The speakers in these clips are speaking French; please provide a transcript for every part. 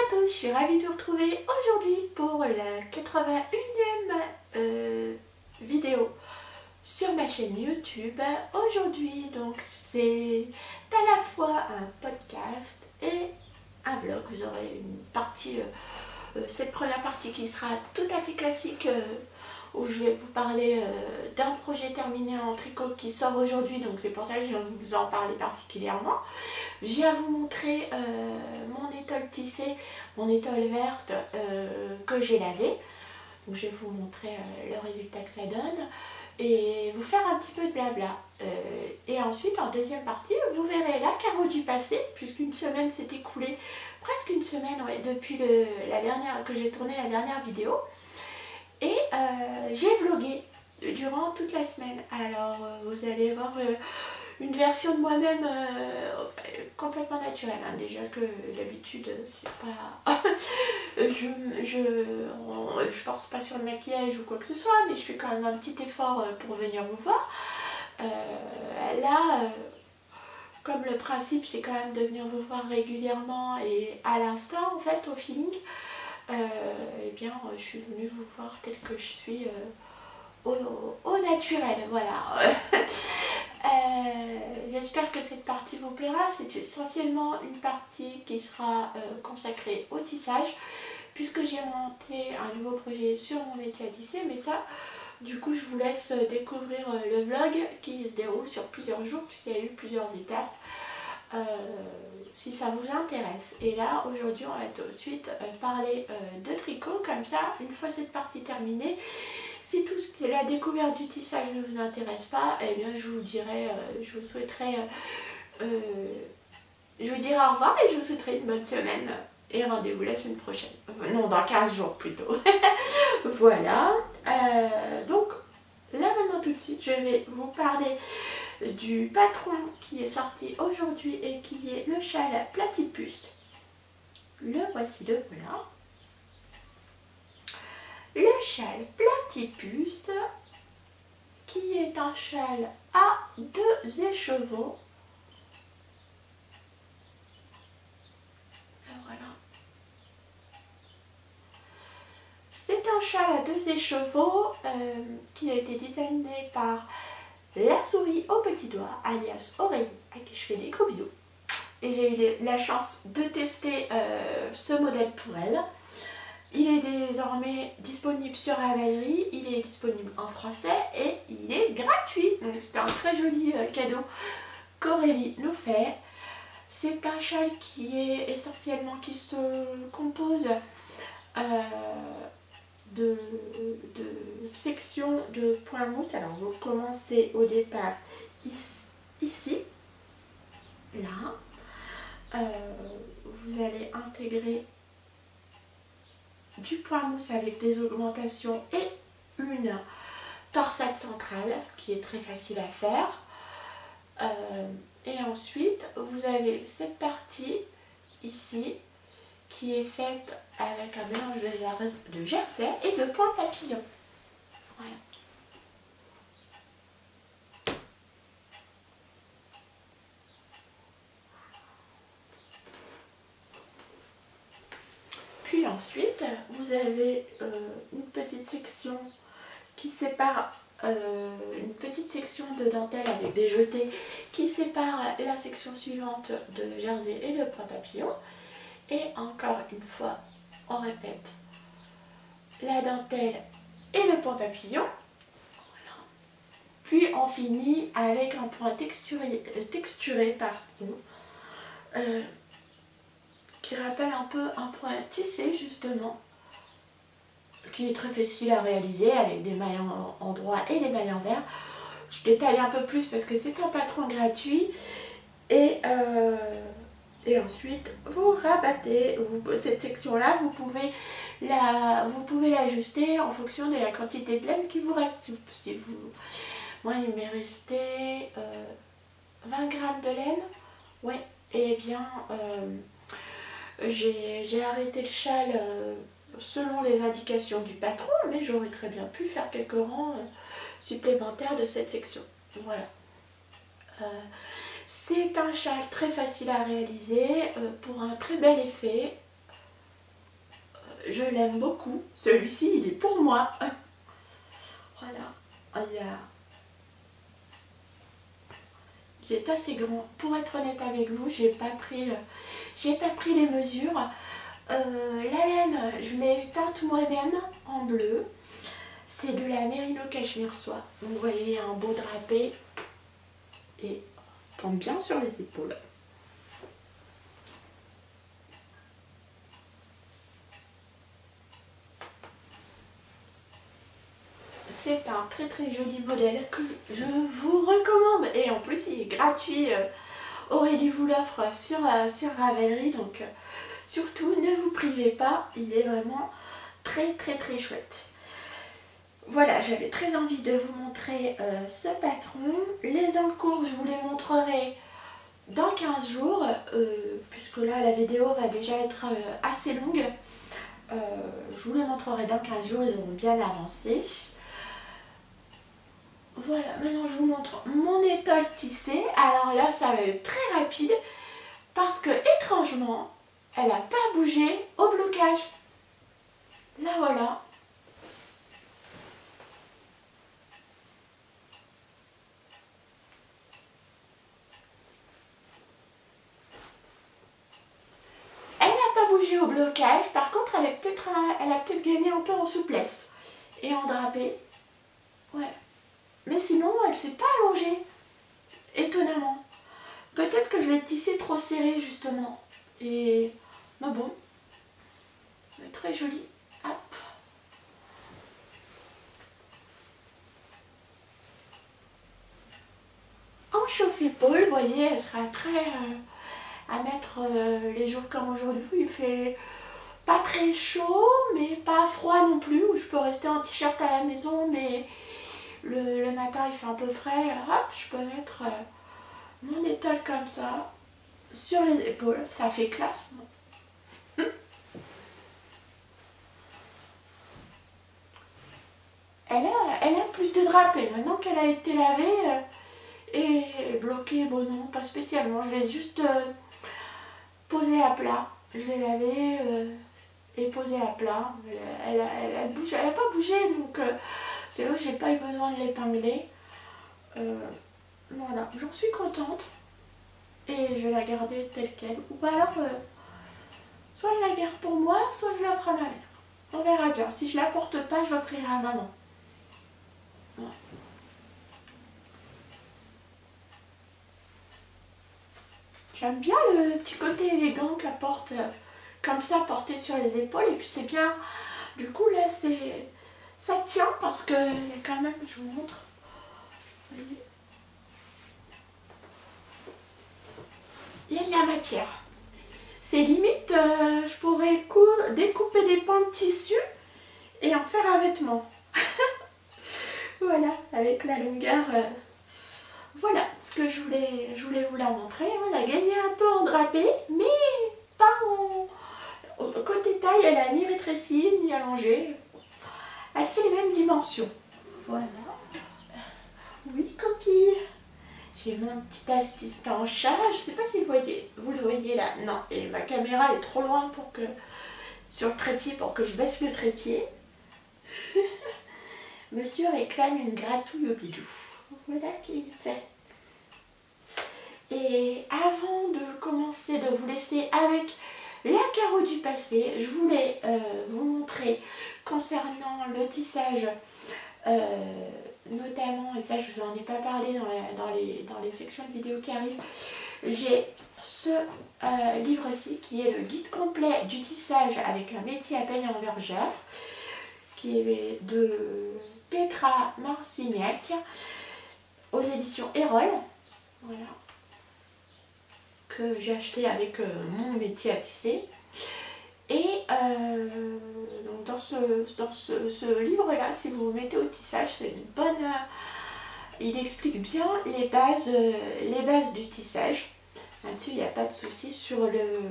tous, je suis ravie de vous retrouver aujourd'hui pour la 81e vidéo sur ma chaîne YouTube. Aujourd'hui donc c'est à la fois un podcast et un vlog. Vous aurez une partie, cette première partie qui sera tout à fait classique où je vais vous parler d'un projet terminé en tricot qui sort aujourd'hui, donc c'est pour ça que je viens vous en parler particulièrement. Je viens vous montrer mon étole tissée, mon étole verte que j'ai lavée. Donc je vais vous montrer le résultat que ça donne et vous faire un petit peu de blabla. Et ensuite en deuxième partie, vous verrez la carreau du passé, puisqu'une semaine s'est écoulée, presque une semaine ouais, depuis la dernière que j'ai tourné la dernière vidéo. Et j'ai vlogué durant toute la semaine. Alors vous allez voir une version de moi-même complètement naturelle, hein. Déjà que d'habitude c'est pas je force pas sur le maquillage ou quoi que ce soit, mais je fais quand même un petit effort pour venir vous voir. Là comme le principe c'est quand même de venir vous voir régulièrement et à l'instant en fait, au feeling, eh bien je suis venue vous voir tel que je suis au naturel, voilà. J'espère que cette partie vous plaira. C'est essentiellement une partie qui sera consacrée au tissage, puisque j'ai monté un nouveau projet sur mon métier à tisser, mais ça du coup je vous laisse découvrir le vlog qui se déroule sur plusieurs jours puisqu'il y a eu plusieurs étapes, si ça vous intéresse. Et là aujourd'hui on va tout de suite parler de tricot. Comme ça, une fois cette partie terminée, si tout ce qui est la découverte du tissage ne vous intéresse pas, eh bien je vous dirai, je vous souhaiterais je vous dirai au revoir et je vous souhaiterai une bonne semaine et rendez-vous la semaine prochaine. Non, dans 15 jours plutôt. Voilà. Donc là maintenant tout de suite je vais vous parler du patron qui est sorti aujourd'hui et qui est le châle Platypus. Le voici, le voilà. Le châle Platypus, qui est un châle à 2 écheveaux. Voilà. C'est un châle à 2 écheveaux qui a été designé par la souris au petit doigt, alias Aurélie, à qui je fais des gros bisous. Et j'ai eu la chance de tester ce modèle pour elle. Il est désormais disponible sur Ravelry, il est disponible en français et il est gratuit. Donc c'est un très joli cadeau qu'Aurélie nous fait. C'est un châle qui est essentiellement, qui se compose de sections de points mousse. Alors vous commencez au départ ici, là. Vous allez intégrer du point mousse avec des augmentations et une torsade centrale qui est très facile à faire. Et ensuite vous avez cette partie ici qui est faite avec un mélange de jersey et de points papillons. Voilà. Puis ensuite, vous avez une petite section qui sépare, une petite section de dentelle avec des jetés qui sépare la section suivante de jersey et de point papillon. Et encore une fois, on répète, la dentelle et le point papillon. Voilà. Puis on finit avec un point texturé pardon, qui rappelle un peu un point tissé justement, qui est très facile à réaliser avec des mailles en droit et des mailles en vert. Je détaille un peu plus parce que c'est un patron gratuit. Et ensuite vous rabattez cette section là, vous pouvez l'ajuster en fonction de la quantité de laine qui vous reste. Moi il m'est resté 20 grammes de laine, ouais, et bien j'ai arrêté le châle selon les indications du patron, mais j'aurais très bien pu faire quelques rangs supplémentaires de cette section. Voilà. C'est un châle très facile à réaliser pour un très bel effet. je l'aime beaucoup. Celui-ci, il est pour moi. Voilà. Il est assez grand. Pour être honnête avec vous, j'ai pas pris les mesures. La laine, je l'ai teinte moi-même en bleu. C'est de la Merino Cashmere Soie. Vous voyez, un beau drapé et tombe bien sur les épaules. C'est un très très joli modèle que je vous recommande. Et en plus, il est gratuit. Aurélie vous l'offre sur Ravelry. Donc surtout, ne vous privez pas. Il est vraiment très très très chouette. Voilà, j'avais très envie de vous montrer ce patron. Les encours, je vous les montrerai dans 15 jours, puisque là la vidéo va déjà être assez longue. Je vous les montrerai dans 15 jours, ils auront bien avancé. Voilà, maintenant je vous montre mon étole tissée. Alors là, ça va être très rapide, parce que étrangement, elle n'a pas bougé au blocage. Là voilà. Bougé au blocage, par contre elle a peut-être gagné un peu en souplesse et en drapé, ouais, mais sinon elle s'est pas allongée, étonnamment. Peut-être que je l'ai tissé trop serré justement, et mais bon, elle est très jolie. Hop. En chauffe-épaule, vous voyez, elle sera très à mettre les jours comme aujourd'hui. Il fait pas très chaud, mais pas froid non plus, où je peux rester en t-shirt à la maison, mais le matin il fait un peu frais. Hop, je peux mettre mon étole comme ça sur les épaules. Ça fait classe, non? Elle a plus de drapé. Maintenant qu'elle a été lavée et bloquée, bon non, pas spécialement. Je l'ai juste posée à plat. Je l'ai lavée et posée à plat. Elle n'a pas bougé, donc c'est vrai que j'ai pas eu besoin de l'épingler. Voilà, j'en suis contente. Et je vais la garder telle qu'elle. Ou alors, soit je la garde pour moi, soit je l'offre à ma mère. On verra bien. Si je la porte pas, je l'offrirai à maman. Ouais. J'aime bien le petit côté élégant qu'elle porte, comme ça, porté sur les épaules. Et puis c'est bien, du coup là, ça tient parce que il y a quand même, je vous montre, vous voyez, il y a de la matière. C'est limite, je pourrais découper des pans de tissu et en faire un vêtement. Voilà, avec la longueur. Voilà ce que je voulais vous la montrer. On a gagné un peu en drapé, mais pas en... Côté taille, elle a ni rétréci ni allongé. Elle fait les mêmes dimensions. Voilà. Oui, coquille. J'ai mon petit assistant chat. Je sais pas si vous le voyez là. Non, et ma caméra est trop loin pour que sur le trépied pour que je baisse le trépied. Monsieur réclame une gratouille au bidou. Voilà qu'il fait. Et avant de commencer, de vous laisser avec la carreau du passé, je voulais vous montrer concernant le tissage, notamment, et ça je vous en ai pas parlé dans les sections de vidéos qui arrivent, j'ai ce livre-ci qui est le guide complet du tissage avec un métier à peine en vergeur, qui est de Petra Marciniak aux éditions Erol, voilà, que j'ai acheté avec mon métier à tisser. Et donc dans ce livre-là, si vous vous mettez au tissage, c'est une bonne... il explique bien les bases du tissage. Là-dessus, il n'y a pas de souci sur le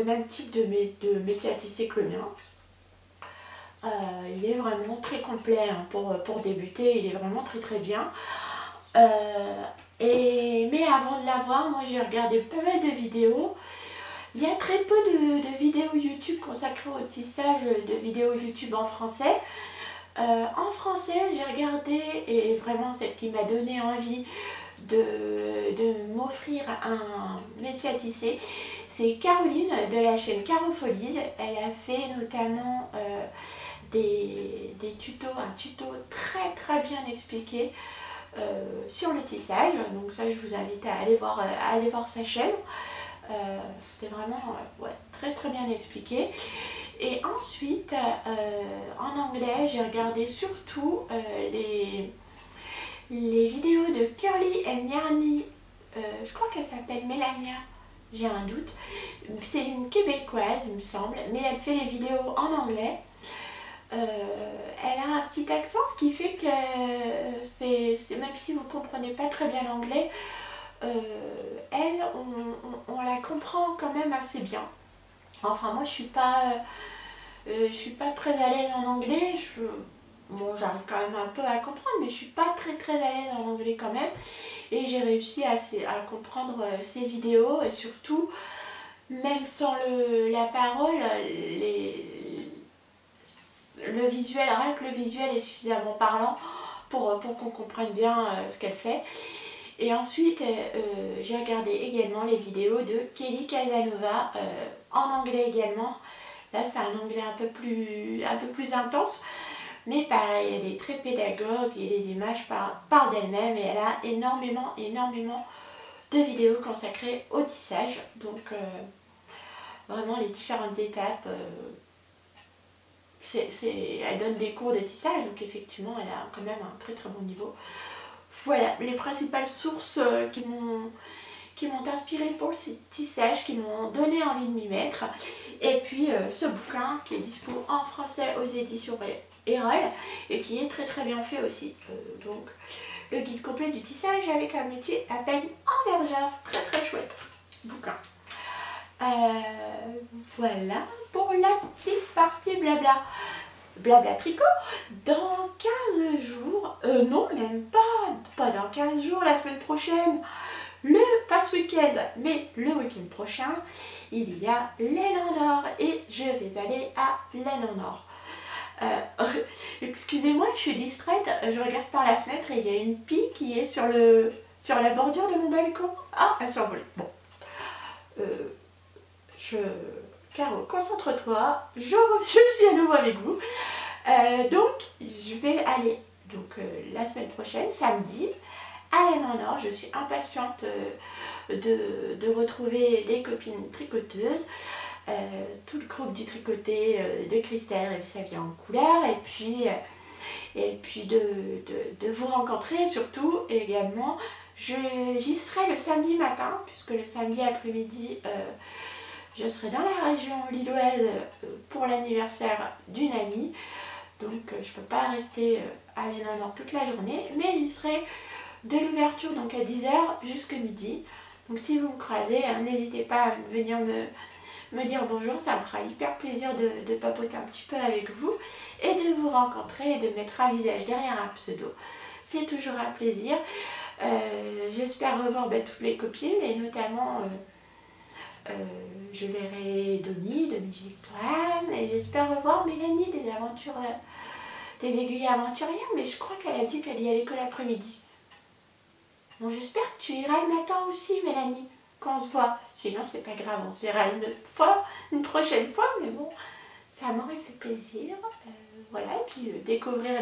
même type de métier à tisser que le mien. Il est vraiment très complet hein, pour débuter, il est vraiment très très bien. Mais avant de l'avoir, moi j'ai regardé pas mal de vidéos Il y a très peu de vidéos YouTube consacrées au tissage, de vidéos YouTube en français. En français, j'ai regardé, et vraiment celle qui m'a donné envie de m'offrir un métier à tisser, c'est Caroline de la chaîne Carofolies. Elle a fait notamment des tutos, un tuto très bien expliqué sur le tissage. Donc ça, je vous invite à aller voir sa chaîne. C'était vraiment très bien expliqué. Et ensuite, en anglais, j'ai regardé surtout les vidéos de Curly and Yarny. Je crois qu'elle s'appelle Mélania, j'ai un doute. C'est une québécoise, il me semble, mais elle fait les vidéos en anglais. Elle a un petit accent, ce qui fait que même si vous ne comprenez pas très bien l'anglais, elle, on la comprend quand même assez bien. Enfin, moi, je suis pas très à l'aise en anglais. Bon, j'arrive quand même un peu à comprendre, mais je suis pas très à l'aise en anglais quand même. Et j'ai réussi à comprendre ces vidéos, et surtout, même sans la parole, le visuel, rien que le visuel est suffisamment parlant pour qu'on comprenne bien ce qu'elle fait. Et ensuite, j'ai regardé également les vidéos de Kelly Casanova, en anglais également. Là, c'est un anglais un peu plus intense, mais pareil, elle est très pédagogue et les images parlent d'elle-même, et elle a énormément de vidéos consacrées au tissage. Donc, vraiment les différentes étapes. Elle donne des cours de tissage, donc effectivement, elle a quand même un très bon niveau. Voilà les principales sources qui m'ont inspiré pour le tissage, qui m'ont donné envie de m'y mettre. Et puis ce bouquin qui est dispo en français aux éditions Erol et qui est très bien fait aussi. Donc le guide complet du tissage avec un métier à peine en largeur. Très chouette bouquin. Voilà pour la petite partie blabla tricot. Dans 15 jours, non même pas dans 15 jours, la semaine prochaine, pas ce week-end, mais le week-end prochain, il y a Laine en Or et je vais aller à Laine en Or. Excusez-moi, je suis distraite, je regarde par la fenêtre et il y a une pie qui est sur la bordure de mon balcon. Ah, elle s'est envolée. Bon. Caro, concentre-toi, je suis à nouveau avec vous. Donc, je vais aller la semaine prochaine, samedi, à Laine en Or. Je suis impatiente de retrouver les copines tricoteuses, tout le groupe du tricoté de Christelle et ça vient en couleur, et puis de vous rencontrer surtout. Et également, j'y serai le samedi matin, puisque le samedi après-midi, je serai dans la région lilloise pour l'anniversaire d'une amie. Donc je ne peux pas rester à Laine en Or toute la journée, mais j'y serai de l'ouverture donc à 10 h jusqu'à midi. Donc si vous me croisez, n'hésitez pas à venir me dire bonjour, ça me fera hyper plaisir de papoter un petit peu avec vous et de vous rencontrer et de mettre un visage derrière un pseudo. C'est toujours un plaisir. J'espère revoir toutes les copines, et notamment je verrai Doni Victoire, et j'espère revoir Mélanie des aiguilles aventurières, mais je crois qu'elle a dit qu'elle y allait que l'après-midi. Bon, j'espère que tu iras le matin aussi, Mélanie, quand on se voit. Sinon, c'est pas grave, on se verra une prochaine fois, mais bon, ça m'aurait fait plaisir. Voilà, et puis découvrir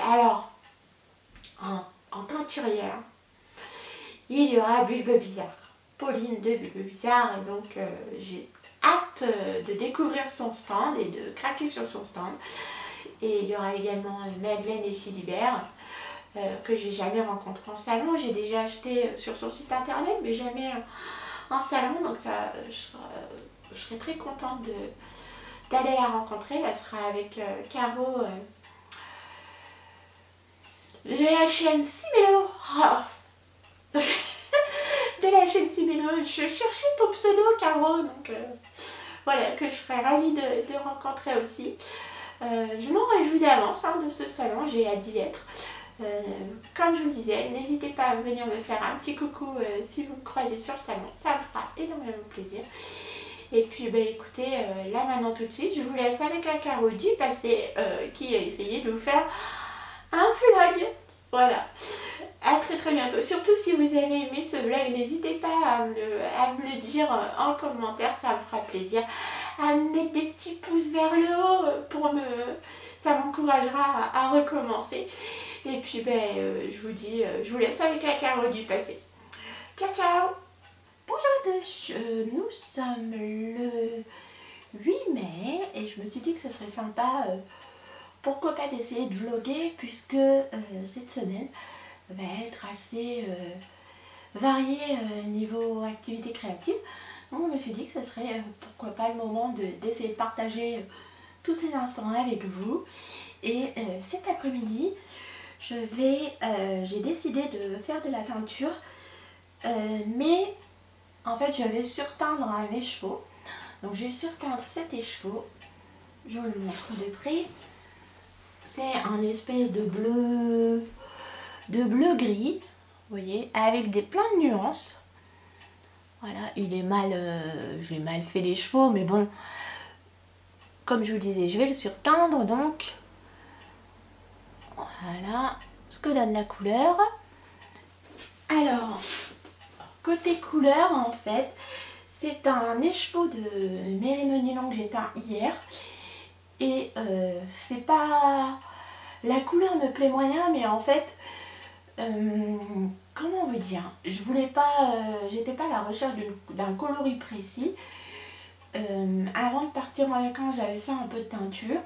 Alors, en teinturière, il y aura Bulbe Bizarre. Pauline de Bulbe Bizarre, et donc j'ai hâte de découvrir son stand et de craquer sur son stand. Et il y aura également Madeleine et Philibert, que j'ai jamais rencontré en salon. J'ai déjà acheté sur son site internet, mais jamais en salon, donc ça, je serai très contente d'aller la rencontrer. Elle sera avec Caro de la chaîne Simelo. Oh. De la chaîne Simelo. Je cherchais ton pseudo, Caro, donc voilà, que je serais ravie de rencontrer aussi. Je m'en réjouis d'avance de ce salon, j'ai hâte d'y être. Comme je vous le disais, n'hésitez pas à venir me faire un petit coucou si vous me croisez sur le salon, ça me fera énormément plaisir. Et puis écoutez, là maintenant tout de suite, je vous laisse avec la Caro du passé qui a essayé de vous faire un vlog. Voilà, à très bientôt. Surtout si vous avez aimé ce vlog, n'hésitez pas à me le dire en commentaire, ça me fera plaisir. À me mettre des petits pouces vers le haut ça m'encouragera à recommencer. Et puis je vous dis, je vous laisse avec la Caro du passé. Ciao ciao. Bonjour à tous, nous sommes le 8 mai et je me suis dit que ce serait sympa, pourquoi pas d'essayer de vlogger puisque cette semaine va être assez variée niveau activité créative. Donc je me suis dit que ce serait pourquoi pas le moment d'essayer de partager tous ces instants avec vous. Et cet après-midi, j'ai décidé de faire de la teinture, mais en fait je vais surteindre un écheveau. Donc je vais surteindre cet écheveau, je vous le montre de près. C'est un espèce de bleu gris, vous voyez, avec plein de nuances. Voilà, il est mal, j'ai mal fait les chevaux, mais bon, comme je vous le disais, je vais le surteindre, donc voilà ce que donne la couleur. Alors, côté couleur, en fait, c'est un écheveau de Merino Nylon que j'ai teint hier. Et c'est pas... La couleur me plaît moyen, mais en fait, comment vous dire, je voulais pas, j'étais pas à la recherche d'un coloris précis. Avant de partir en vacances, j'avais fait un peu de teinture,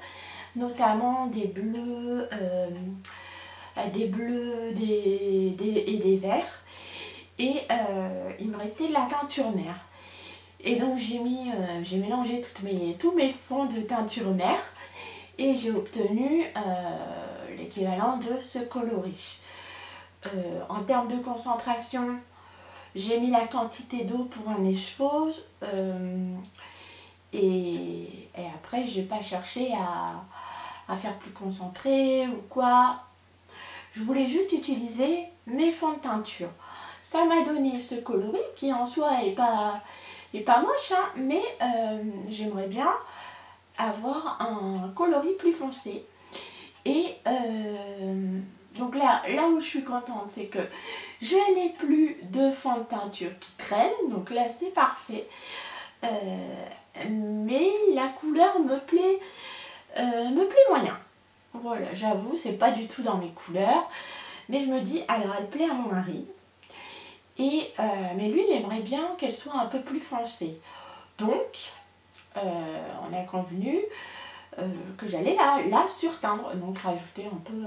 notamment des bleus, et des verts. Et il me restait de la teinture mère. Et donc j'ai mélangé tous mes fonds de teinture mère et j'ai obtenu l'équivalent de ce coloris. En termes de concentration, j'ai mis la quantité d'eau pour un écheveau et après je n'ai pas cherché à faire plus concentré ou quoi. Je voulais juste utiliser mes fonds de teinture. Ça m'a donné ce coloris qui en soi est pas moche, hein, mais j'aimerais bien avoir un coloris plus foncé. Et donc là où je suis contente, c'est que je n'ai plus de fond de teinture qui traîne, donc là c'est parfait. Mais la couleur me plaît moyen. Voilà, j'avoue, c'est pas du tout dans mes couleurs, mais je me dis, alors elle plaît à mon mari. Mais lui, il aimerait bien qu'elle soit un peu plus foncée. Donc, on a convenu que j'allais la surteindre. Donc, rajouter un peu,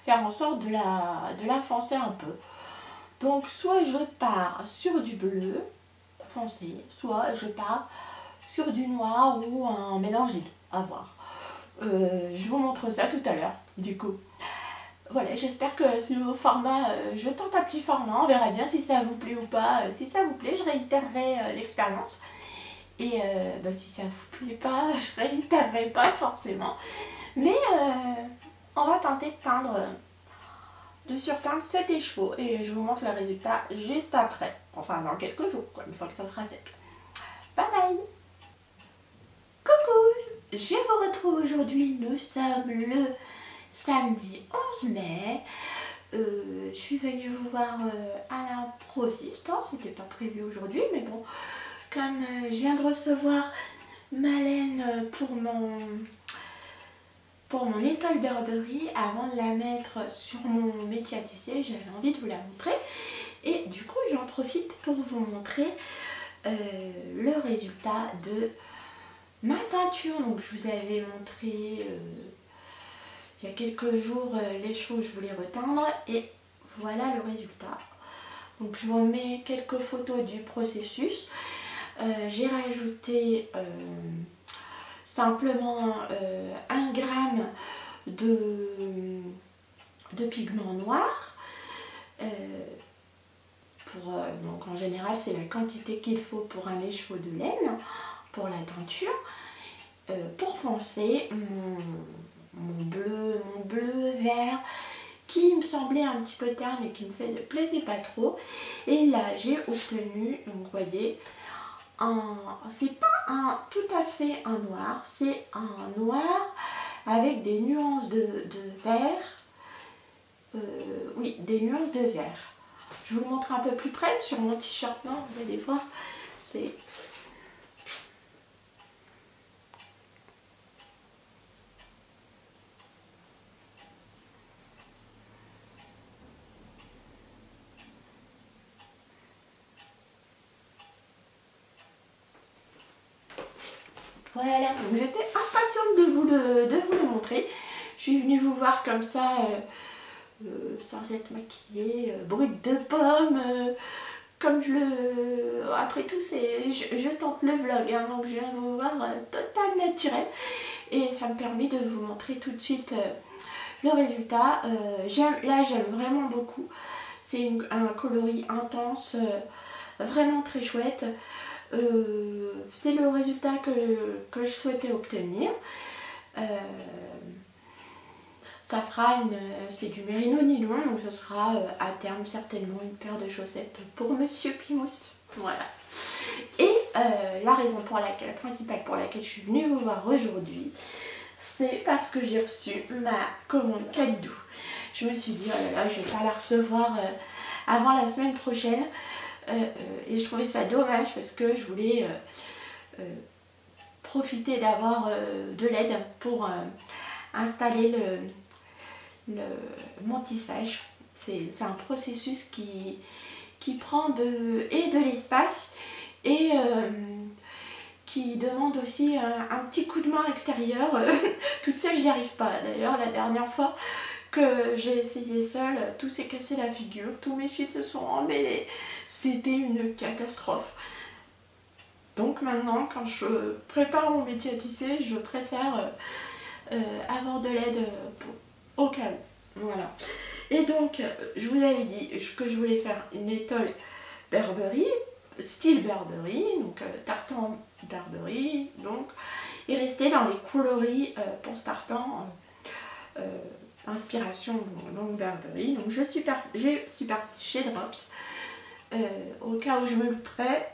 faire en sorte de la foncer un peu. Donc, soit je pars sur du bleu foncé, soit je pars sur du noir ou un mélange des deux. À voir. Je vous montre ça tout à l'heure, du coup. Voilà, j'espère que ce nouveau format, je tente un petit format, on verra bien si ça vous plaît ou pas. Si ça vous plaît, je réitérerai l'expérience. Et si ça vous plaît pas, je réitérerai pas forcément. Mais on va tenter de teindre, de surteindre cet écheveau. Et je vous montre le résultat juste après. Enfin, dans quelques jours, quoi, une fois que ça sera sec. Bye bye! Coucou! Je vous retrouve aujourd'hui, nous sommes le samedi 11 mai. Je suis venue vous voir à l'improviste, hein, c'était pas prévu aujourd'hui, mais bon, comme je viens de recevoir ma laine pour mon étole Burberry, avant de la mettre sur mon métier à tisser, j'avais envie de vous la montrer. Et du coup, j'en profite pour vous montrer le résultat de ma teinture. Donc je vous avais montré il y a quelques jours les chevaux que je voulais reteindre et voilà le résultat. Donc je vous mets quelques photos du processus. J'ai rajouté simplement 1 gramme de pigment noir. Donc en général c'est la quantité qu'il faut pour un écheveau de laine pour la teinture. Pour foncer mon bleu vert qui me semblait un petit peu terne et qui me plaisait pas trop. Et là j'ai obtenu, donc vous voyez, c'est pas tout à fait un noir, c'est un noir avec des nuances de vert. Oui, des nuances de vert. Je vous le montre un peu plus près sur mon t-shirt noir, vous allez voir, c'est... Voilà, donc j'étais impatiente de vous le montrer. Je suis venue vous voir comme ça, sans être maquillée, brute de pomme, comme après tout, je tente le vlog, hein, donc je viens vous voir total naturel. Et ça me permet de vous montrer tout de suite le résultat. Là, j'aime vraiment beaucoup. C'est un coloris intense, vraiment très chouette. C'est le résultat que je souhaitais obtenir. Ça fera c'est du mérino nylon, donc ce sera à terme certainement une paire de chaussettes pour Monsieur Pimous. Voilà. Et la raison principale pour laquelle je suis venue vous voir aujourd'hui, c'est parce que j'ai reçu ma commande Kalidou. Je me suis dit, oh là là, je ne vais pas la recevoir avant la semaine prochaine. Et je trouvais ça dommage parce que je voulais profiter d'avoir de l'aide pour installer mon tissage. C'est un processus qui prend de l'espace et qui demande aussi un petit coup de main extérieur. Toute seule, j'y arrive pas. D'ailleurs, la dernière fois que j'ai essayé seule, tout s'est cassé la figure, tous mes fils se sont emmêlés. C'était une catastrophe. Donc maintenant, quand je prépare mon métier à tisser, je préfère avoir de l'aide au cas où. Voilà. Et donc, je vous avais dit que je voulais faire une étole Burberry, style Burberry, donc tartan Burberry, donc, et rester dans les coloris pour ce tartan inspiration donc Burberry. Donc j'ai suis partie chez Drops au cas où je me le ferais.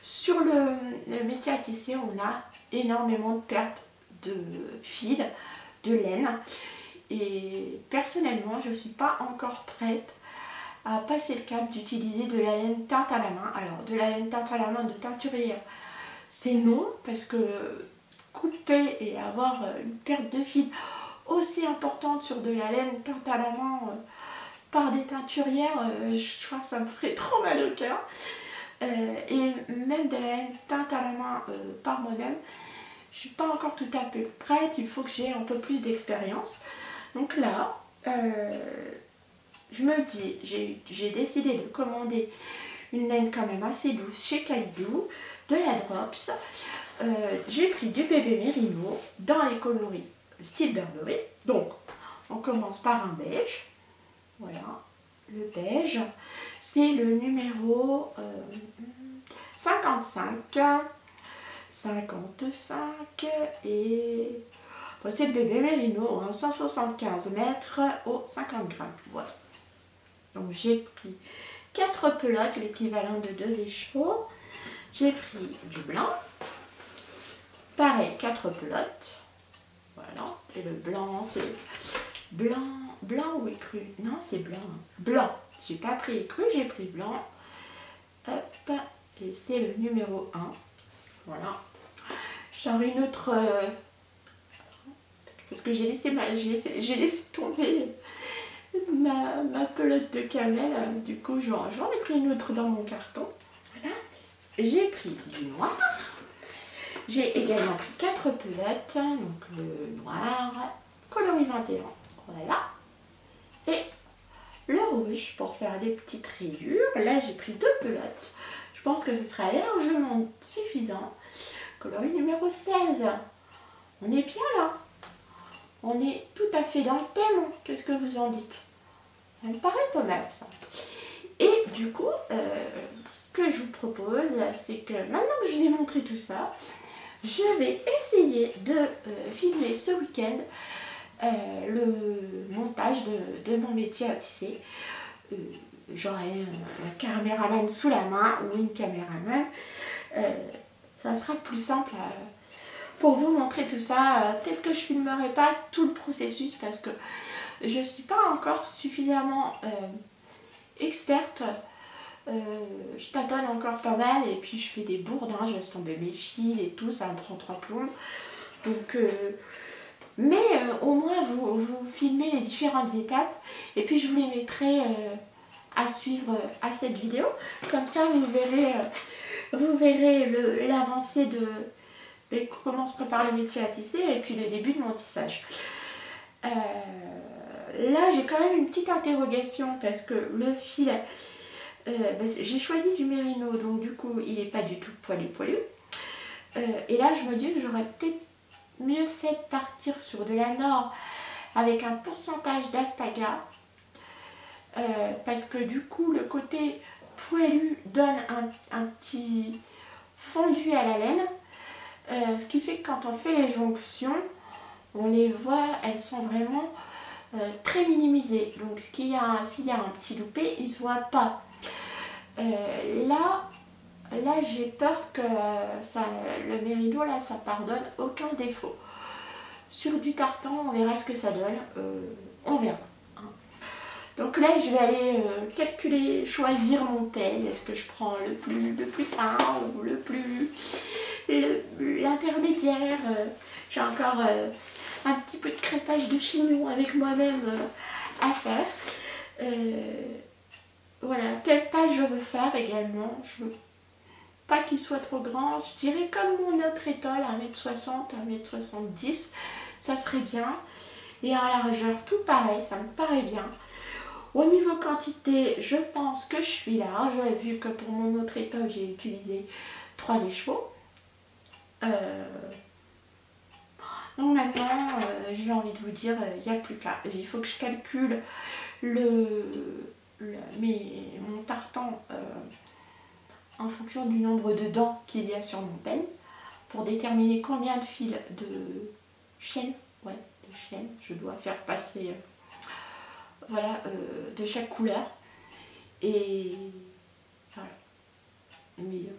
Sur le métier à tisser, on a énormément de pertes de fil, de laine, et personnellement je ne suis pas encore prête à passer le cap d'utiliser de la laine teinte à la main. Alors de la laine teinte à la main de teinturière, c'est non, parce que couper et avoir une perte de fil aussi importante sur de la laine teinte à la main par des teinturières, je crois que ça me ferait trop mal au cœur. Et même de la laine teinte à la main par moi-même, je suis pas encore tout à fait prête, il faut que j'ai un peu plus d'expérience. Donc là, je me dis, j'ai décidé de commander une laine quand même assez douce chez Kalidou, de la Drops. J'ai pris du bébé mérino dans les coloris style Burberry. Donc, on commence par un beige. Voilà, le beige. C'est le numéro 55. 55 et... Bon, c'est le bébé mérino, hein, 175 mètres au 50 grammes. Voilà. Donc, j'ai pris 4 pelotes, l'équivalent de 2 écheveaux. J'ai pris du blanc. Pareil, 4 pelotes. Voilà, et le blanc, c'est blanc ou écru? Non, c'est blanc. Blanc, j'ai pas pris écru, j'ai pris blanc. Hop, et c'est le numéro 1. Voilà. J'en ai une autre, parce que j'ai laissé tomber ma pelote de camel, du coup j'en ai pris une autre dans mon carton. Voilà. J'ai pris du noir. J'ai également pris 4 pelotes, donc le noir, coloris 21, voilà. Et le rouge pour faire des petites rayures. Là j'ai pris 2 pelotes. Je pense que ce sera largement suffisant. Coloris numéro 16. On est bien là. On est tout à fait dans le thème. Qu'est-ce que vous en dites? Ça me paraît pas mal ça. Et du coup, ce que je vous propose, c'est que maintenant que je vous ai montré tout ça, je vais essayer de filmer ce week-end le montage de mon métier à tisser. J'aurai un caméraman sous la main ou une caméraman. Ça sera plus simple pour vous montrer tout ça. Peut-être que je filmerai pas tout le processus parce que je ne suis pas encore suffisamment experte. Je tâtonne encore pas mal et puis je fais des bourdes, hein, je laisse tomber mes fils et tout, ça me prend 3 plombs. Donc, mais au moins vous filmez les différentes étapes et puis je vous les mettrai à suivre à cette vidéo. Comme ça vous verrez l'avancée de comment se prépare le métier à tisser et puis le début de mon tissage. Là j'ai quand même une petite interrogation parce que le fil, j'ai choisi du mérino, donc du coup il n'est pas du tout poilu. Et là je me dis que j'aurais peut-être mieux fait de partir sur de la nord avec un pourcentage d'alpaga, parce que du coup le côté poilu donne un petit fondu à la laine, ce qui fait que quand on fait les jonctions, on les voit, elles sont vraiment très minimisées. Donc s'il y a un petit loupé, il ne se voit pas. Là j'ai peur que le mérino là ça pardonne aucun défaut. Sur du tartan on verra ce que ça donne, on verra. Donc là je vais aller calculer, choisir mon peigne. Est-ce que je prends le plus fin ou l'intermédiaire. J'ai encore un petit peu de crépage de chignon avec moi-même à faire. Voilà, quelle taille je veux faire également. Je veux pas qu'il soit trop grand. Je dirais comme mon autre étole, 1m60, 1m70. Ça serait bien. Et en largeur, tout pareil, ça me paraît bien. Au niveau quantité, je pense que je suis large. Vu que pour mon autre étole, j'ai utilisé 3 écheveaux. Donc maintenant, j'ai envie de vous dire, il n'y a plus qu'à. Il faut que je calcule mon tartan en fonction du nombre de dents qu'il y a sur mon peigne pour déterminer combien de fils de chaîne, je dois faire passer voilà, de chaque couleur. Et voilà. Mais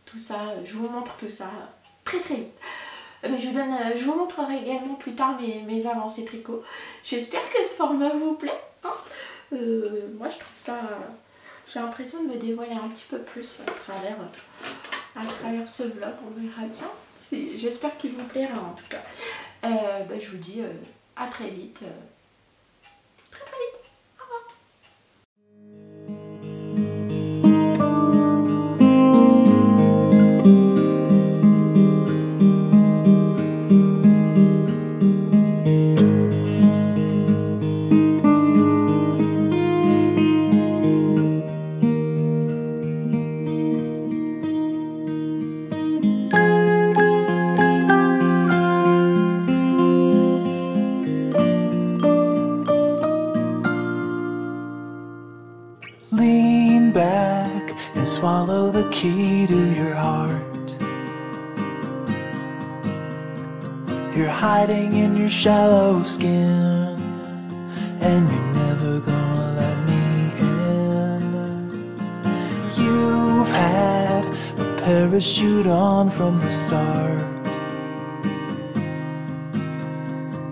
tout ça, je vous montre tout ça très vite. Je vous montrerai également plus tard mes avancées tricot. J'espère que ce format vous plaît. Hein. Moi je trouve ça, j'ai l'impression de me dévoiler un petit peu plus à travers ce vlog, on verra bien. J'espère qu'il vous plaira en tout cas. Je vous dis à très vite. Très vite. Au revoir. Lean back and swallow the key to your heart. You're hiding in your shallow skin, and you're never gonna let me in. You've had a parachute on from the start.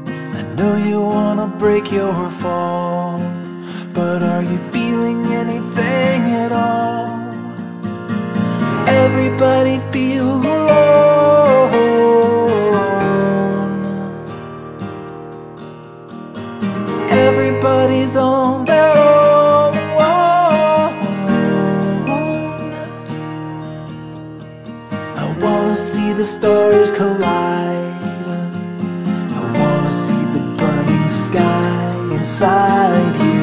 I know you wanna break your fall, but are you feeling anything at all? Everybody feels alone. Everybody's on their own. I wanna see the stars collide. I wanna see the burning sky inside you.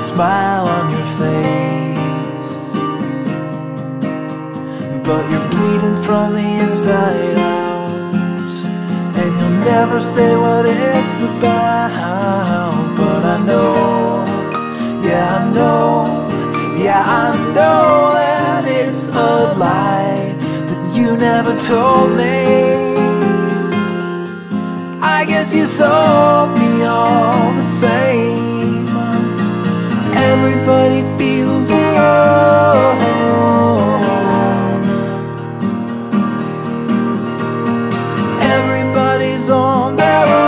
Smile on your face, but you're bleeding from the inside out, and you'll never say what it's about. But I know, yeah I know, Yeah, I know that it's a lie that you never told me. I guess you sold me all the same. Everybody feels alone. Everybody's on their own.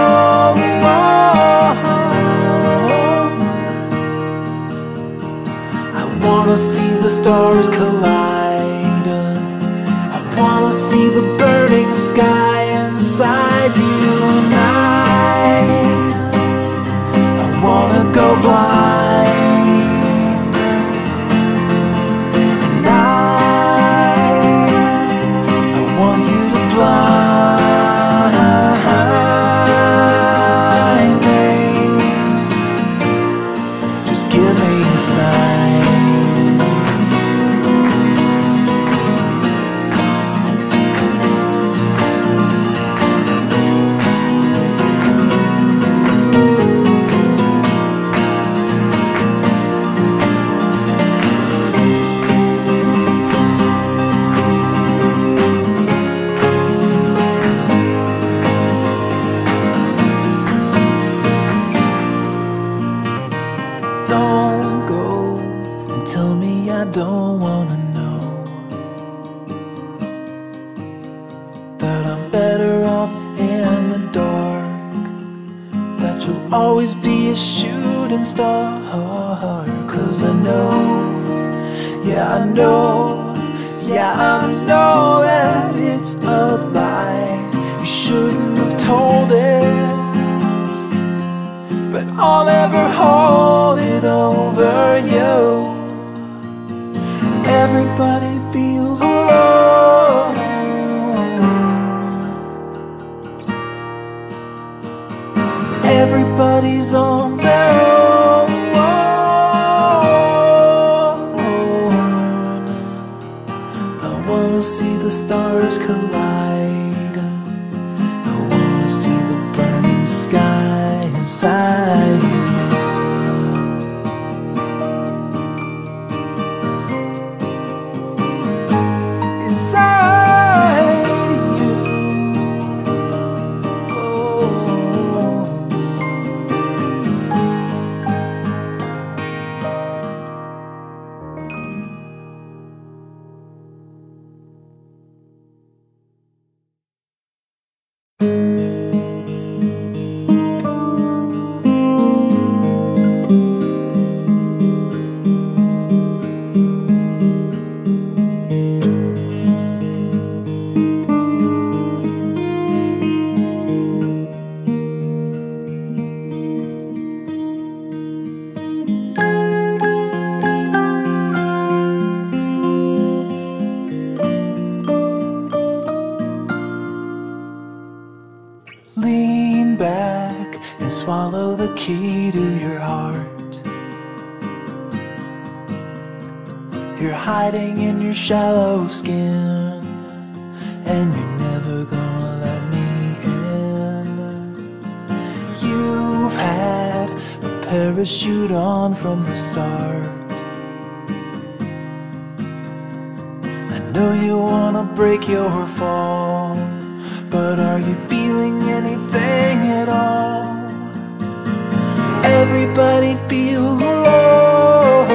I wanna see the stars collide. I wanna see the burning sky inside you and I wanna go blind. And I want you to blind me. Just give me a sign. Don't go and tell me I don't wanna know that I'm better off in the dark, that you'll always be a shooting star. 'Cause I know, yeah I know, yeah I know that it's a lie. You shouldn't have told it, but I'll never hold it over you. Everybody feels alone. Everybody's on their own. I wanna see the stars collide. I wanna see the burning sky inside you. Inside you. Oh. Lean back and swallow the key to your heart. You're hiding in your shallow skin, and you're never gonna let me in. You've had a parachute on from the start. I know you wanna break your fall, but are you feeling anything at all? Everybody feels alone.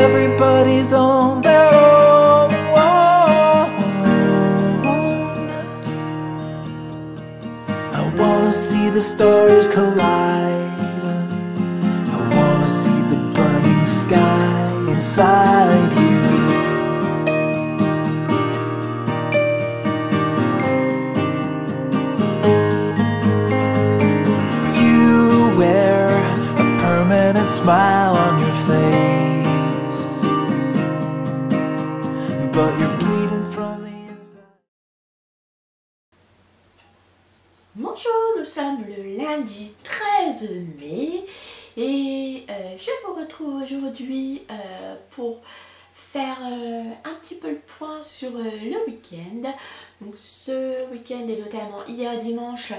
Everybody's on their own. I wanna see the stars collide. I wanna see the burning sky inside you. Smile on your face, but you're bleeding from the inside. Bonjour, nous sommes le lundi 13 mai et je vous retrouve aujourd'hui pour faire un petit peu le point sur le week-end. Donc ce week-end et notamment hier dimanche,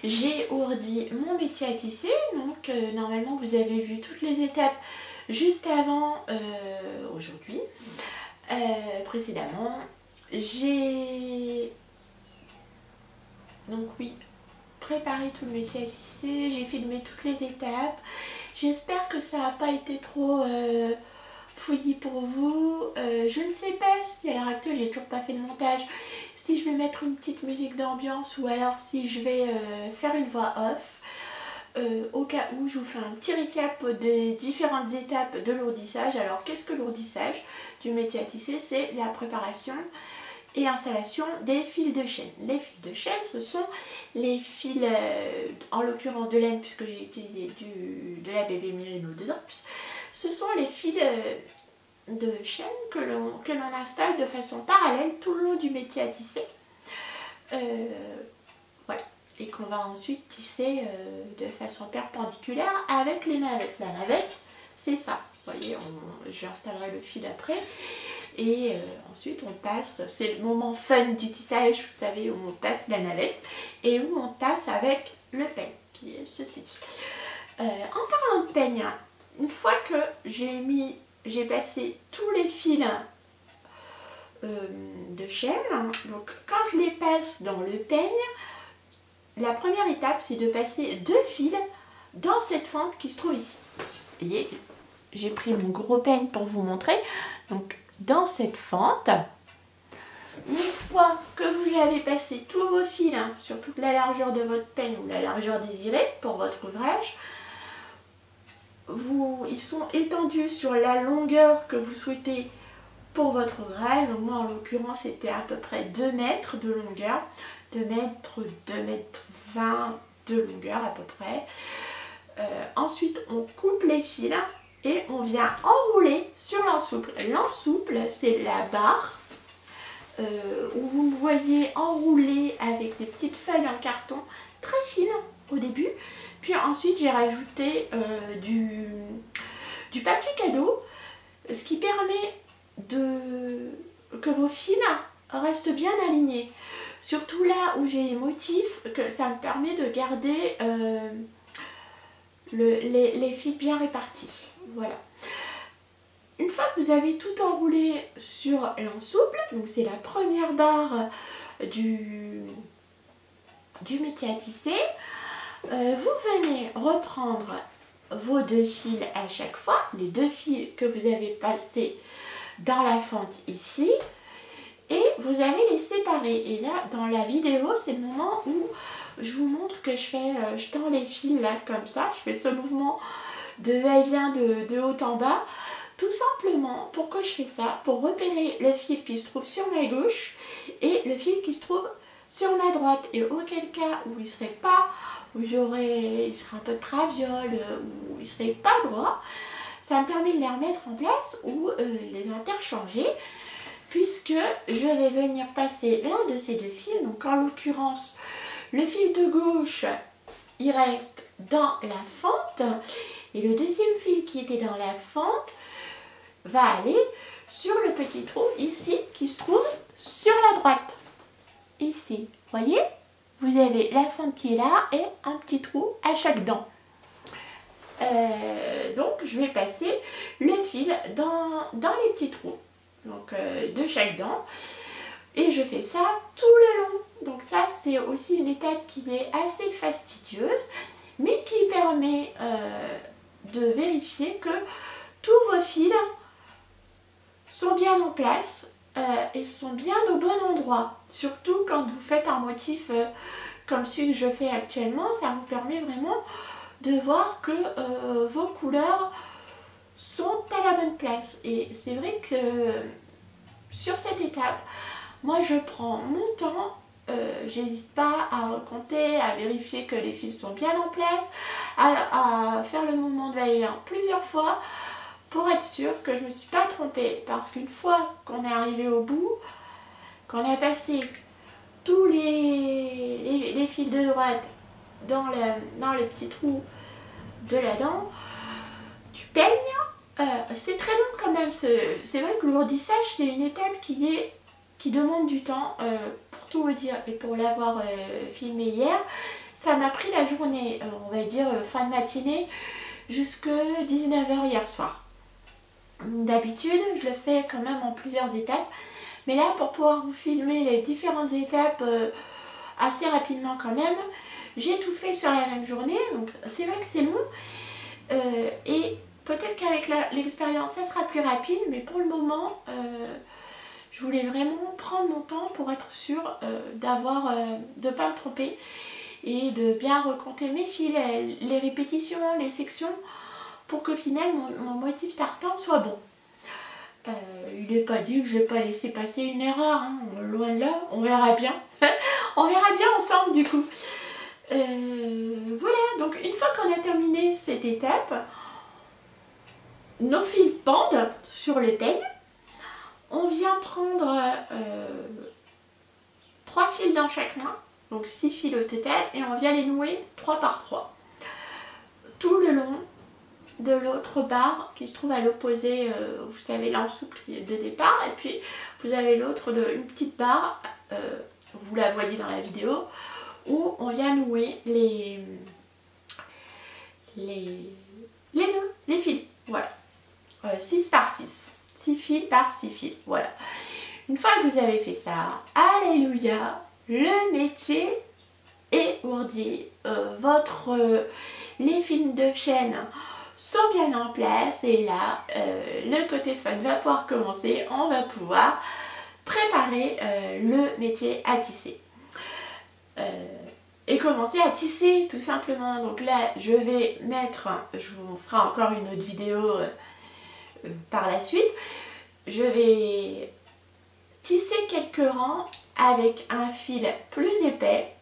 j'ai ourdi mon métier à tisser. Donc normalement vous avez vu toutes les étapes juste avant aujourd'hui. Précédemment, j'ai donc oui préparé tout le métier à tisser, j'ai filmé toutes les étapes. J'espère que ça n'a pas été trop fouillis pour vous. Je ne sais pas si à l'heure actuelle j'ai toujours pas fait le montage, si je vais mettre une petite musique d'ambiance ou alors si je vais faire une voix off. Au cas où je vous fais un petit récap des différentes étapes de l'ourdissage. Alors qu'est-ce que l'ourdissage du métier à tisser? C'est la préparation et installation des fils de chaîne. Les fils de chaîne, ce sont les fils, en l'occurrence de laine, puisque j'ai utilisé de la bébé Merino de Drops. Ce sont les fils de chaîne que l'on installe de façon parallèle tout le long du métier à tisser. Voilà. Et qu'on va ensuite tisser de façon perpendiculaire avec les navettes. La navette, c'est ça. Vous voyez, j'installerai le fil après. Et ensuite on passe, c'est le moment fun du tissage, vous savez, où on passe la navette et où on tasse avec le peigne, qui est ceci. En parlant de peigne, une fois que j'ai passé tous les fils de chaîne, donc quand je les passe dans le peigne, la première étape c'est de passer 2 fils dans cette fente qui se trouve ici. Vous voyez, j'ai pris mon gros peigne pour vous montrer. Donc dans cette fente, une fois que vous avez passé tous vos fils sur toute la largeur de votre peigne ou la largeur désirée pour votre ouvrage, ils sont étendus sur la longueur que vous souhaitez pour votre ouvrage. Donc moi en l'occurrence c'était à peu près 2 mètres de longueur, 2 mètres 20 de longueur à peu près. Ensuite on coupe les fils et on vient enrouler sur l'ensouple. L'ensouple, c'est la barre où vous me voyez enrouler avec des petites feuilles en carton très fines au début. Puis ensuite, j'ai rajouté du papier cadeau, ce qui permet que vos fils restent bien alignés. Surtout là où j'ai les motifs, que ça me permet de garder les fils bien répartis. Voilà. Une fois que vous avez tout enroulé sur l'ensouple, donc c'est la première barre du métier à tisser, vous venez reprendre vos 2 fils à chaque fois, les 2 fils que vous avez passés dans la fente ici, et vous allez les séparer. Et là, dans la vidéo, c'est le moment où je vous montre que je tends les fils là comme ça, je fais ce mouvement de va-et-vient de haut en bas, tout simplement. Pourquoi je fais ça? Pour repérer le fil qui se trouve sur ma gauche et le fil qui se trouve sur ma droite, et auquel cas où il serait pas, il serait un peu de traviole, ou il serait pas droit, ça me permet de les remettre en place ou les interchanger, puisque je vais venir passer l'un de ces 2 fils. Donc en l'occurrence le fil de gauche il reste dans la fente et le deuxième fil qui était dans la fente va aller sur le petit trou ici qui se trouve sur la droite. Ici, voyez, vous avez la fente qui est là et un petit trou à chaque dent. Donc je vais passer le fil dans les petits trous, donc de chaque dent, et je fais ça tout le long. Donc ça c'est aussi une étape qui est assez fastidieuse, mais qui permet de vérifier que tous vos fils sont bien en place et sont bien au bon endroit. Surtout quand vous faites un motif comme celui que je fais actuellement, ça vous permet vraiment de voir que vos couleurs sont à la bonne place. Et c'est vrai que sur cette étape, moi je prends mon temps, j'hésite pas à recompter, à vérifier que les fils sont bien en place, à faire le mouvement de va-et-vient plusieurs fois pour être sûre que je ne me suis pas trompée. Parce qu'une fois qu'on est arrivé au bout, qu'on a passé tous les fils de droite dans le petit trou de la dent, tu peignes C'est très long quand même. C'est vrai que l'ourdissage, c'est une étape qui demande du temps. Pour tout vous dire, et pour l'avoir filmé hier, ça m'a pris la journée, on va dire fin de matinée, jusque 19 h hier soir. D'habitude, je le fais quand même en plusieurs étapes. Mais là, pour pouvoir vous filmer les différentes étapes assez rapidement quand même, j'ai tout fait sur la même journée. Donc c'est vrai que c'est long. Et peut-être qu'avec l'expérience, ça sera plus rapide. Mais pour le moment, je voulais vraiment prendre mon temps pour être sûre de ne pas me tromper. Et de bien recompter mes fils, les répétitions, les sections, pour qu'au final, mon motif tartan soit bon. Il n'est pas dit que je n'ai pas laissé passer une erreur, hein. Loin de là, on verra bien. On verra bien ensemble du coup. Voilà, donc une fois qu'on a terminé cette étape, nos fils pendent sur le peigne. On vient prendre 3 fils dans chaque main, donc 6 fils au total, et on vient les nouer 3 par 3. Tout le long de l'autre barre qui se trouve à l'opposé, vous savez, l'ensouple de départ, et puis vous avez l'autre, une petite barre, vous la voyez dans la vidéo, où on vient nouer les nœuds, les fils, voilà, 6 par 6, 6 fils par 6 fils, voilà. Une fois que vous avez fait ça, alléluia, le métier est ourdi, les fils de chaîne sont bien en place, et là le côté fun va pouvoir commencer. On va pouvoir préparer le métier à tisser et commencer à tisser tout simplement. Donc là je vais mettre, je vous ferai encore une autre vidéo par la suite, je vais tisser quelques rangs avec un fil plus épais.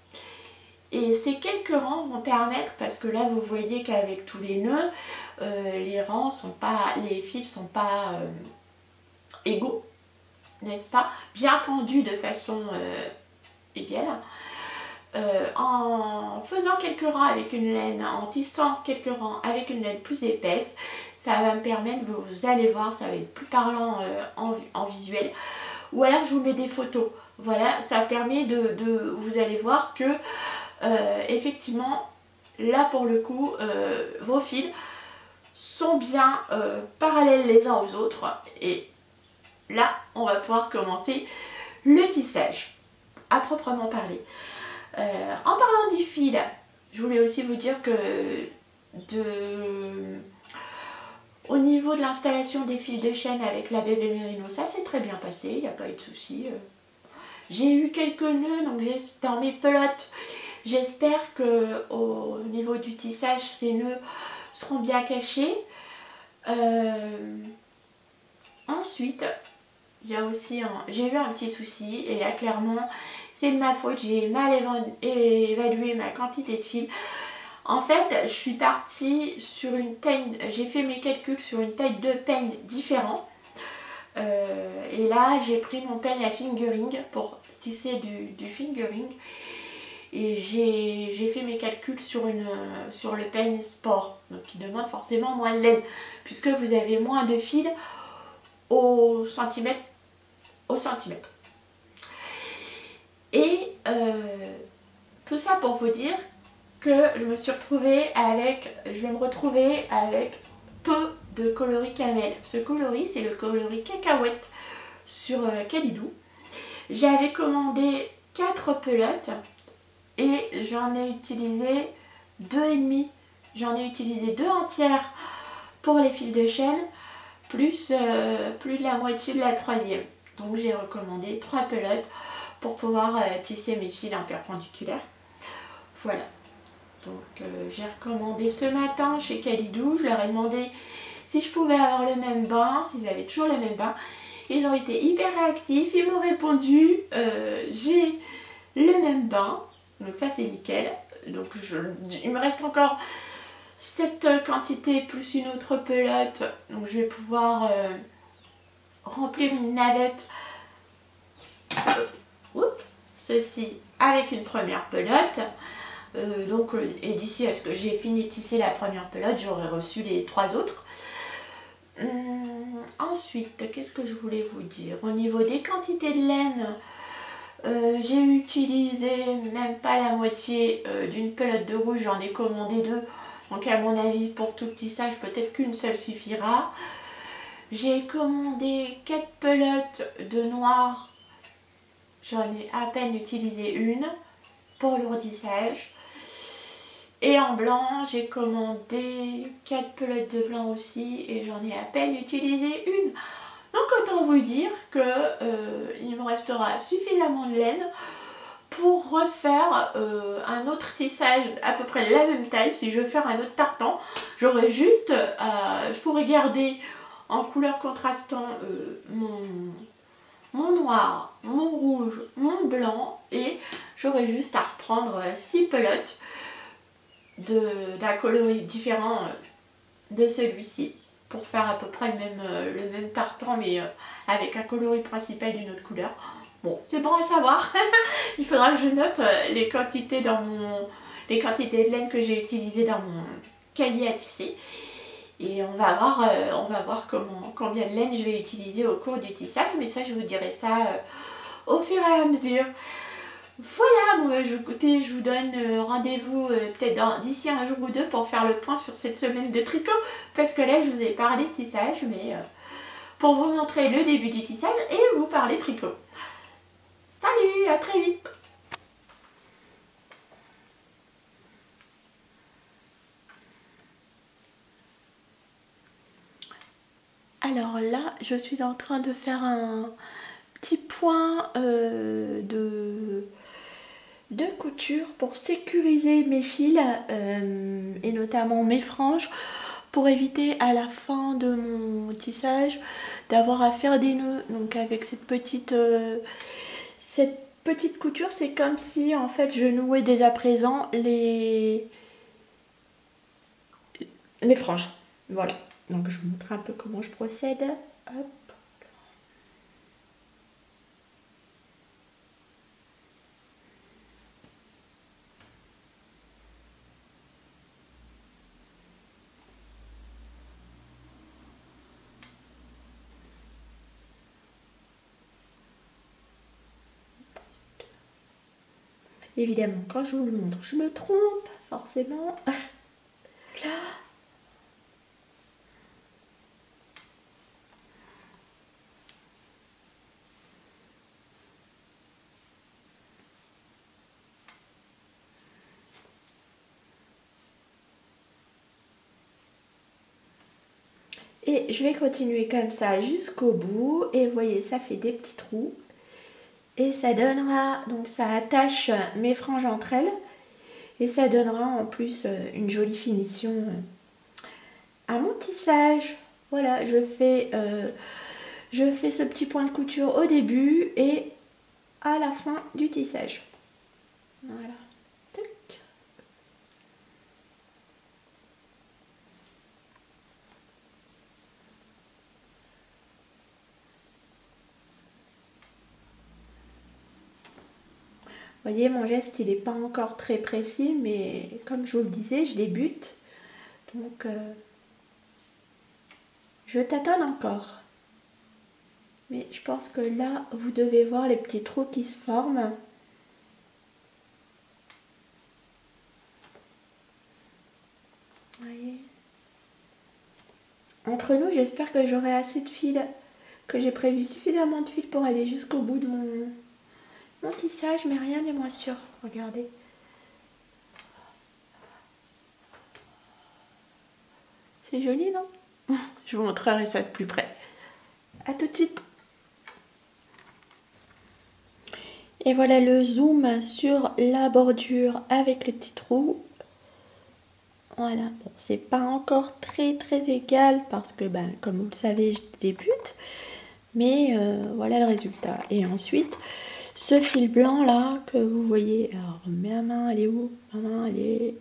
Et ces quelques rangs vont permettre, parce que là vous voyez qu'avec tous les nœuds, les fils sont pas égaux, n'est-ce pas, bien tendus de façon égale. En faisant quelques rangs avec une laine, en tissant quelques rangs avec une laine plus épaisse, ça va me permettre, vous allez voir, ça va être plus parlant en visuel. Ou alors je vous mets des photos, voilà, ça permet vous allez voir que effectivement, là pour le coup, vos fils sont bien parallèles les uns aux autres, et là on va pouvoir commencer le tissage à proprement parler. En parlant du fil, je voulais aussi vous dire que au niveau de l'installation des fils de chaîne avec la bébé Merino, ça s'est très bien passé, il n'y a pas eu de souci. J'ai eu quelques nœuds donc dans mes pelotes. J'espère que au niveau du tissage, ces nœuds seront bien cachés. Ensuite, il y a aussi j'ai eu un petit souci, et là clairement c'est de ma faute, j'ai mal évalué ma quantité de fil. En fait, je suis partie sur une taille, j'ai fait mes calculs sur une taille de peigne différente. Et là, j'ai pris mon peigne à fingering pour tisser du fingering. Et j'ai fait mes calculs sur le peigne sport, donc qui demande forcément moins de laine, puisque vous avez moins de fil au centimètre. Et tout ça pour vous dire que je vais me retrouver avec peu de coloris camel. Ce coloris, c'est le coloris cacahuète sur Kalidou. J'avais commandé 4 pelotes et j'en ai utilisé 2,5. J'en ai utilisé 2 entières pour les fils de chaîne, plus de la moitié de la 3e. Donc j'ai recommandé 3 pelotes pour pouvoir tisser mes fils en perpendiculaire. Voilà. Donc j'ai recommandé ce matin chez Kalidou. Je leur ai demandé si je pouvais avoir le même bain, s'ils avaient toujours le même bain. Ils ont été hyper réactifs, ils m'ont répondu j'ai le même bain. Donc ça c'est nickel. Donc il me reste encore cette quantité plus une autre pelote. Donc je vais pouvoir remplir une navette. Ceci avec une première pelote. Et d'ici à ce que j'ai fini de tisser la première pelote, j'aurai reçu les 3 autres. Ensuite, qu'est-ce que je voulais vous dire? Au niveau des quantités de laine, j'ai utilisé même pas la moitié d'une pelote de rouge, j'en ai commandé 2. Donc à mon avis, pour tout le tissage, peut-être qu'une seule suffira. J'ai commandé 4 pelotes de noir, j'en ai à peine utilisé une pour l'ourdissage. Et en blanc, j'ai commandé 4 pelotes de blanc aussi et j'en ai à peine utilisé une. Donc autant vous dire que il me restera suffisamment de laine pour refaire un autre tissage à peu près la même taille. Si je veux faire un autre tartan, j'aurais juste, je pourrais garder en couleur contrastant mon noir, mon rouge, mon blanc et j'aurais juste à reprendre 6 pelotes d'un coloris différent de celui-ci pour faire à peu près le même tartan mais avec un coloris principal d'une autre couleur. Bon, c'est bon à savoir. Il faudra que je note les quantités de laine que j'ai utilisées dans mon cahier à tisser. Et on va voir combien de laine je vais utiliser au cours du tissage. Mais ça, je vous dirai ça au fur et à mesure. Voilà, bon, écoutez, je vous donne rendez-vous peut-être d'ici un jour ou deux pour faire le point sur cette semaine de tricot. Parce que là, je vous ai parlé tissage, mais pour vous montrer le début du tissage et vous parler tricot. Salut, à très vite! Alors là, je suis en train de faire un petit point de couture pour sécuriser mes fils et notamment mes franges pour éviter à la fin de mon tissage d'avoir à faire des nœuds. Donc avec cette petite couture, c'est comme si en fait je nouais dès à présent les franges. Voilà. Donc je vous montre un peu comment je procède. Hop. Évidemment, quand je vous le montre, je me trompe, forcément. Là. Et je vais continuer comme ça jusqu'au bout. Et vous voyez, ça fait des petits trous. Et ça donnera, donc ça attache mes franges entre elles. Et ça donnera en plus une jolie finition à mon tissage. Voilà, je fais ce petit point de couture au début et à la fin du tissage. Voilà. Tac. Vous voyez, mon geste, il n'est pas encore très précis, mais comme je vous le disais, je débute. Donc, je tâtonne encore. Mais je pense que là, vous devez voir les petits trous qui se forment. Vous voyez. Entre nous, j'espère que j'aurai assez de fils, que j'ai prévu suffisamment de fils pour aller jusqu'au bout de mon tissage, mais rien n'est moins sûr. Regardez. C'est joli, non? Je vous montrerai ça de plus près. A tout de suite. Et voilà le zoom sur la bordure avec les petits trous. Voilà, bon, c'est pas encore très égal parce que, ben, comme vous le savez, je débute. Mais voilà le résultat. Et ensuite, ce fil blanc là que vous voyez, alors ma main elle est où? Ma main elle est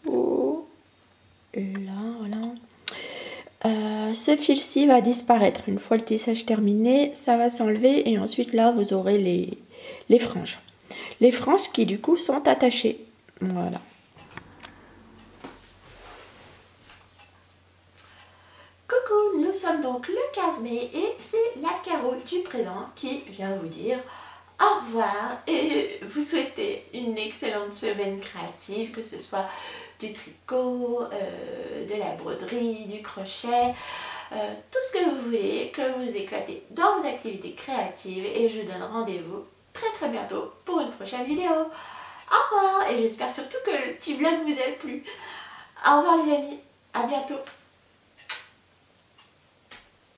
où? Là, voilà. Ce fil-ci va disparaître une fois le tissage terminé, ça va s'enlever et ensuite là vous aurez les franges. Les franges qui du coup sont attachées. Voilà. Coucou, donc le 15 mai et c'est la Caro du présent qui vient vous dire au revoir et vous souhaiter une excellente semaine créative, que ce soit du tricot, de la broderie, du crochet, tout ce que vous voulez, que vous éclatez dans vos activités créatives et je vous donne rendez-vous très bientôt pour une prochaine vidéo. Au revoir et j'espère surtout que le petit vlog vous a plu. Au revoir les amis, à bientôt.